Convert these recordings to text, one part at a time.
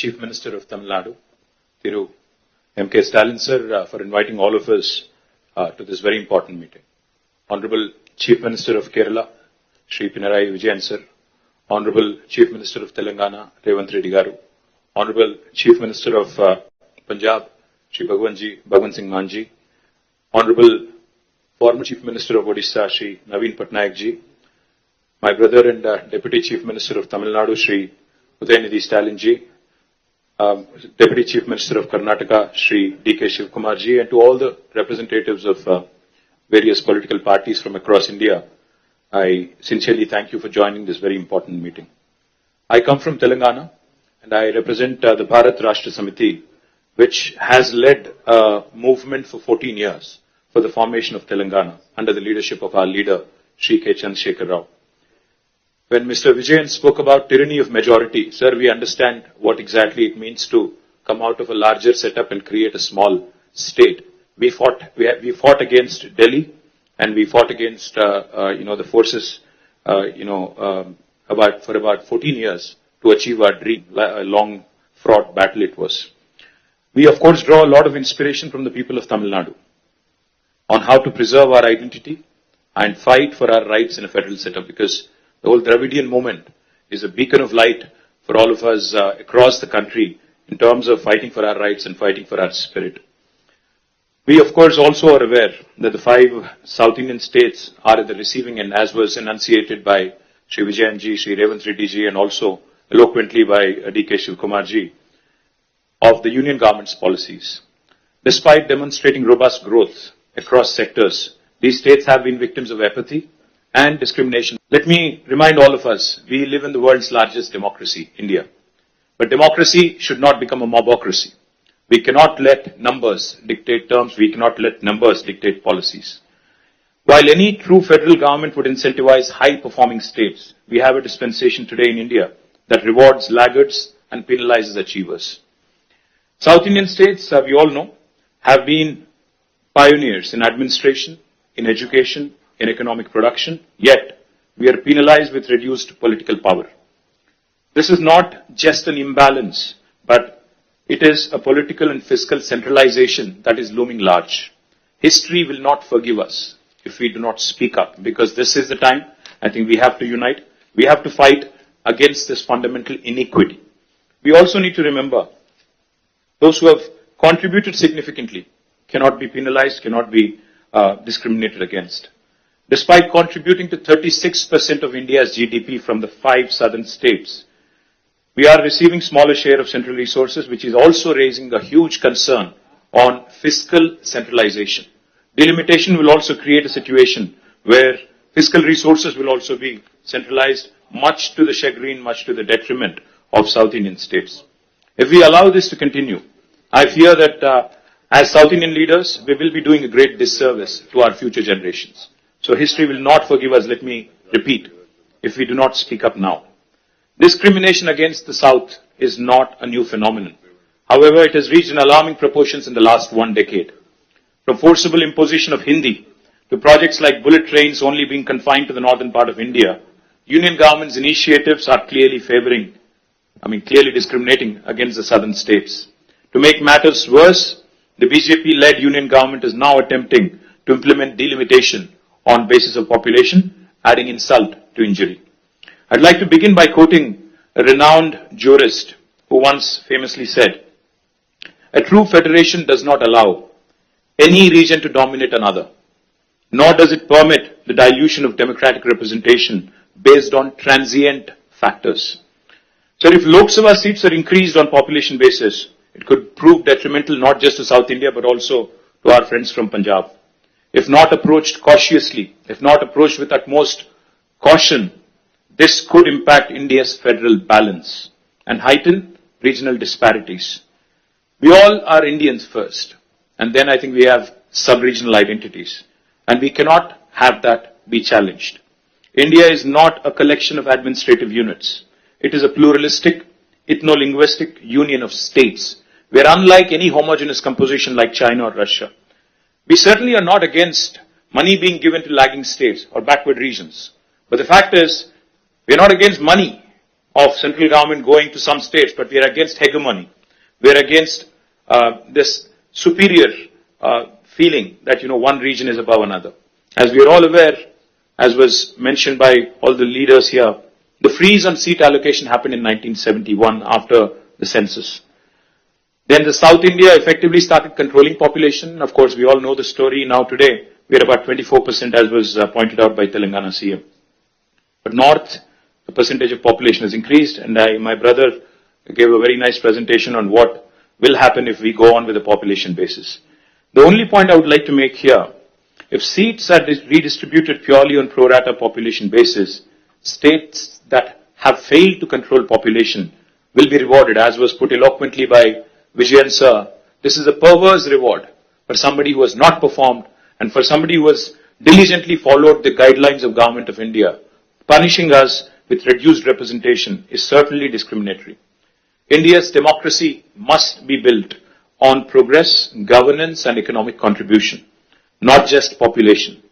Chief Minister of Tamil Nadu, Thiru M.K. Stalin sir, for inviting all of us to this very important meeting. Honorable Chief Minister of Kerala, Shri Pinarayi Vijayan sir, Honorable Chief Minister of Telangana, Revanth Reddy Garu, Honorable Chief Minister of Punjab, Shri Bhagwan Singh Manji, Honorable former Chief Minister of Odisha, Shri Naveen Patnaik ji, my brother and Deputy Chief Minister of Tamil Nadu, Shri Udayanidhi Stalin ji, Deputy Chief Minister of Karnataka, Shri D.K. Shivkumar ji, and to all the representatives of various political parties from across India, I sincerely thank you for joining this very important meeting. I come from Telangana and I represent the Bharat Rashtra Samiti, which has led a movement for 14 years for the formation of Telangana under the leadership of our leader, Shri K. Chandrasekhar Rao. When Mr. Vijayan spoke about tyranny of majority, sir, we understand what exactly it means to come out of a larger setup and create a small state. We fought against Delhi, and we fought against the forces for about 14 years to achieve our dream. A long fraught battle it was. We of course draw a lot of inspiration from the people of Tamil Nadu on how to preserve our identity and fight for our rights in a federal setup, because the whole Dravidian movement is a beacon of light for all of us across the country in terms of fighting for our rights and fighting for our spirit. We of course also are aware that the 5 South Indian states are at the receiving end, as was enunciated by Shri Vijayan ji, Shri Revanth Reddy ji, and also eloquently by D.K. Shivkumar ji, of the union government's policies. Despite demonstrating robust growth across sectors, these states have been victims of apathy and discrimination. Let me remind all of us, we live in the world's largest democracy, India. But democracy should not become a mobocracy. We cannot let numbers dictate terms, we cannot let numbers dictate policies. While any true federal government would incentivize high-performing states, we have a dispensation today in India that rewards laggards and penalizes achievers. South Indian states, we all know, have been pioneers in administration, in education, in economic production, yet we are penalized with reduced political power. This is not just an imbalance, but it is a political and fiscal centralization that is looming large. History will not forgive us if we do not speak up, because this is the time I think we have to unite. We have to fight against this fundamental inequity. We also need to remember those who have contributed significantly cannot be penalized, cannot be discriminated against. Despite contributing to 36% of India's GDP from the 5 southern states, we are receiving smaller share of central resources, which is also raising a huge concern on fiscal centralization. Delimitation will also create a situation where fiscal resources will also be centralized, much to the chagrin, much to the detriment of South Indian states. If we allow this to continue, I fear that as South Indian leaders, we will be doing a great disservice to our future generations. So history will not forgive us, let me repeat, if we do not speak up now. Discrimination against the South is not a new phenomenon. However, it has reached an alarming proportions in the last 1 decade. From forcible imposition of Hindi to projects like bullet trains only being confined to the northern part of India, union government's initiatives are clearly discriminating against the southern states. To make matters worse, the BJP-led union government is now attempting to implement delimitation on basis of population, adding insult to injury. I'd like to begin by quoting a renowned jurist who once famously said, "A true federation does not allow any region to dominate another, nor does it permit the dilution of democratic representation based on transient factors." So if Lok Sabha seats are increased on population basis, it could prove detrimental not just to South India but also to our friends from Punjab. If not approached cautiously, if not approached with utmost caution, this could impact India's federal balance and heighten regional disparities. We all are Indians first, and then I think we have sub-regional identities, and we cannot have that be challenged. India is not a collection of administrative units. It is a pluralistic, ethno-linguistic union of states. We are unlike any homogeneous composition like China or Russia. We certainly are not against money being given to lagging states or backward regions. But the fact is, we are not against money of central government going to some states, but we are against hegemony. We are against this superior feeling that, one region is above another. As we are all aware, as was mentioned by all the leaders here, the freeze on seat allocation happened in 1971 after the census. Then the South India effectively started controlling population. Of course, we all know the story. Now today, we are about 24%, as was pointed out by Telangana CM. But North, the percentage of population has increased, and my brother gave a very nice presentation on what will happen if we go on with the population basis. The only point I would like to make here, if seats are redistributed purely on pro rata population basis, states that have failed to control population will be rewarded, as was put eloquently by Vijayan sir. This is a perverse reward for somebody who has not performed and for somebody who has diligently followed the guidelines of Government of India. Punishing us with reduced representation is certainly discriminatory. India's democracy must be built on progress, governance and economic contribution, not just population.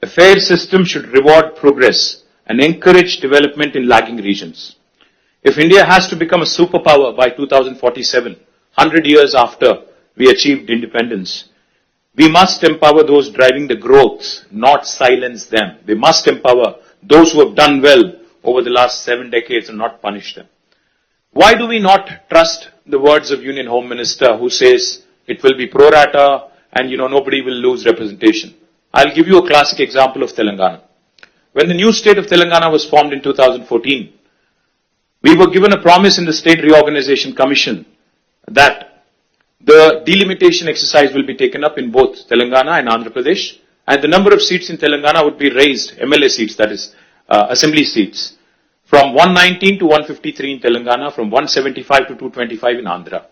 A fair system should reward progress and encourage development in lagging regions. If India has to become a superpower by 2047, 100 years after we achieved independence, we must empower those driving the growth, not silence them. We must empower those who have done well over the last 7 decades and not punish them. Why do we not trust the words of Union Home Minister who says it will be pro rata and nobody will lose representation? I'll give you a classic example of Telangana. When the new state of Telangana was formed in 2014, we were given a promise in the State Reorganization Commission that the delimitation exercise will be taken up in both Telangana and Andhra Pradesh, and the number of seats in Telangana would be raised, MLA seats, that is, assembly seats, from 119 to 153 in Telangana, from 175 to 225 in Andhra.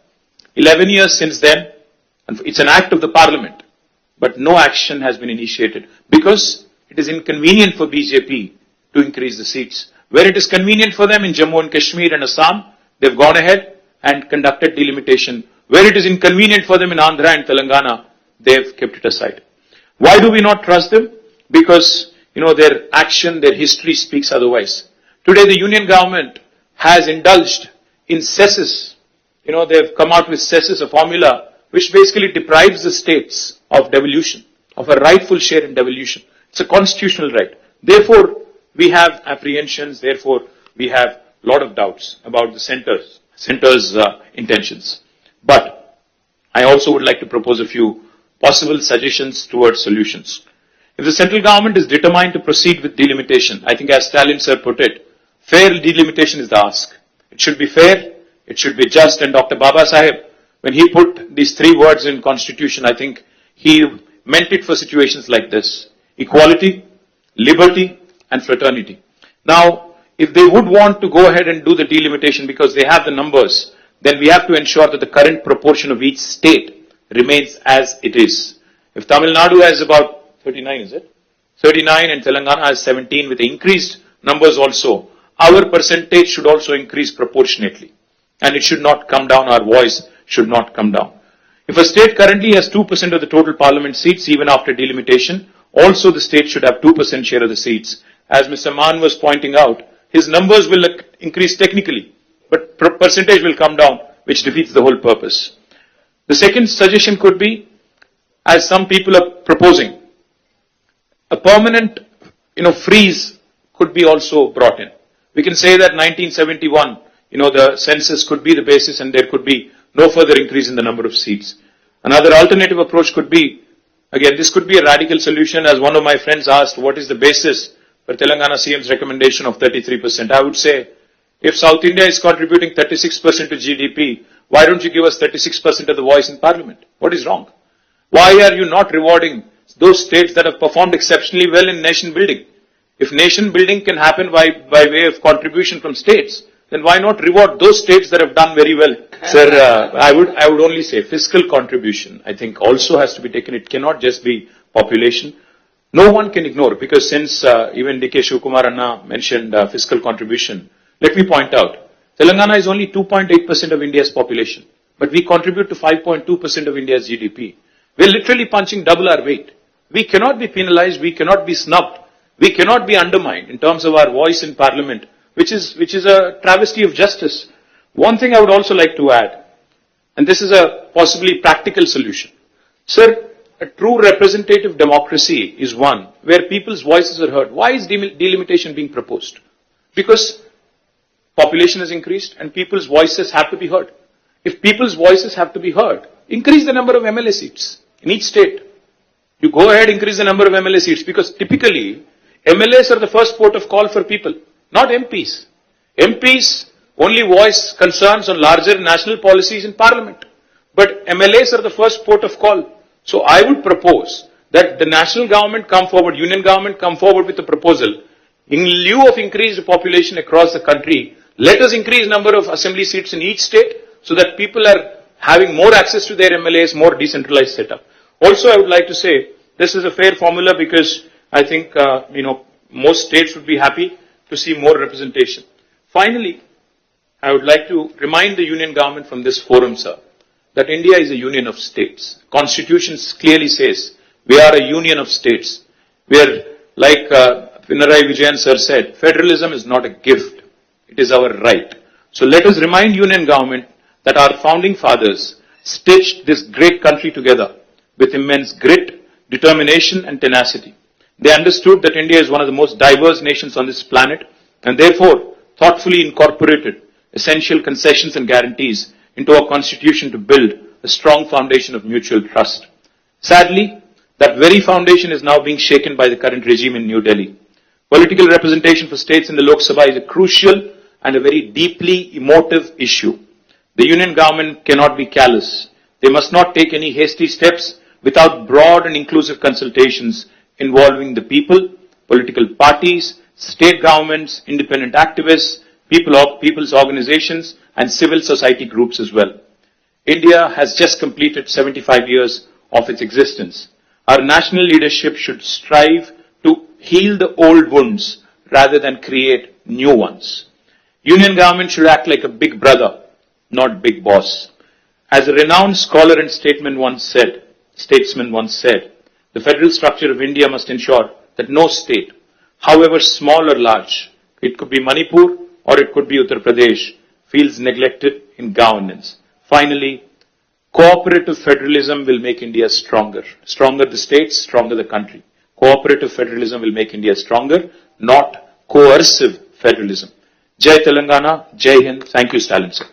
11 years since then, and it's an act of the parliament, but no action has been initiated because it is inconvenient for BJP to increase the seats. Where it is convenient for them in Jammu and Kashmir and Assam, they've gone ahead and conducted delimitation. Where it is inconvenient for them in Andhra and Telangana, they've kept it aside. Why do we not trust them? Because, their action, their history speaks otherwise. Today the union government has indulged in cesses. They've come out with cesses, a formula which basically deprives the states of devolution, of a rightful share in devolution. It's a constitutional right. Therefore, we have apprehensions. Therefore, we have a lot of doubts about the center's intentions. But I also would like to propose a few possible suggestions towards solutions. If the central government is determined to proceed with delimitation, I think as Stalin sir put it, fair delimitation is the ask. It should be fair, it should be just, and Dr. Baba Saheb, when he put these 3 words in constitution, I think he meant it for situations like this: equality, liberty, and fraternity. Now, if they would want to go ahead and do the delimitation because they have the numbers, then we have to ensure that the current proportion of each state remains as it is. If Tamil Nadu has about 39, is it? 39 and Telangana has 17 with increased numbers also, our percentage should also increase proportionately. And it should not come down, our voice should not come down. If a state currently has 2% of the total parliament seats, even after delimitation, also the state should have 2% share of the seats. As Mr. Mann was pointing out, his numbers will increase technically, but percentage will come down, which defeats the whole purpose. The second suggestion could be, as some people are proposing, a permanent, freeze could be also brought in. We can say that 1971, the census could be the basis and there could be no further increase in the number of seats. Another alternative approach could be, again, this could be a radical solution. As one of my friends asked, what is the basis for Telangana CM's recommendation of 33%? I would say, if South India is contributing 36% to GDP, why don't you give us 36% of the voice in parliament? What is wrong? Why are you not rewarding those states that have performed exceptionally well in nation building? If nation building can happen by way of contribution from states, then why not reward those states that have done very well? Sir, I would only say fiscal contribution, I think, also has to be taken. It cannot just be population. No one can ignore, because since even D.K. Shivkumar Anna mentioned fiscal contribution, let me point out, Telangana is only 2.8% of India's population, but we contribute to 5.2% of India's GDP. We're literally punching double our weight. We cannot be penalized, we cannot be snubbed, we cannot be undermined in terms of our voice in parliament which is a travesty of justice. One thing I would also like to add, and this is a possibly practical solution. Sir, a true representative democracy is one where people's voices are heard. Why is delimitation being proposed? Because population has increased and people's voices have to be heard. If people's voices have to be heard, increase the number of MLA seats in each state. You go ahead, increase the number of MLA seats, because typically MLAs are the first port of call for people, not MPs. MPs only voice concerns on larger national policies in Parliament. But MLAs are the first port of call. So I would propose that the national government come forward, union government come forward with a proposal. In lieu of increased population across the country, let us increase number of assembly seats in each state so that people are having more access to their MLAs, more decentralized setup. Also, I would like to say this is a fair formula because I think, most states would be happy to see more representation. Finally, I would like to remind the union government from this forum, sir, that India is a union of states. Constitution clearly says we are a union of states. We are, like Pinarayi Vijayan sir said, federalism is not a gift. It is our right. So let us remind union government that our founding fathers stitched this great country together with immense grit, determination and tenacity. They understood that India is one of the most diverse nations on this planet and therefore thoughtfully incorporated essential concessions and guarantees into our constitution to build a strong foundation of mutual trust. Sadly, that very foundation is now being shaken by the current regime in New Delhi. Political representation for states in the Lok Sabha is a crucial and a very deeply emotive issue. The union government cannot be callous. They must not take any hasty steps without broad and inclusive consultations involving the people, political parties, state governments, independent activists, people's organizations and civil society groups as well. India has just completed 75 years of its existence. Our national leadership should strive to heal the old wounds rather than create new ones. Union government should act like a big brother, not big boss. As a renowned scholar and statesman once said, the federal structure of India must ensure that no state, however small or large, it could be Manipur or it could be Uttar Pradesh, feels neglected in governance. Finally, cooperative federalism will make India stronger. Stronger the states, stronger the country. Cooperative federalism will make India stronger, not coercive federalism. Jai Telangana, Jai Hind. Thank you, Stalin sir.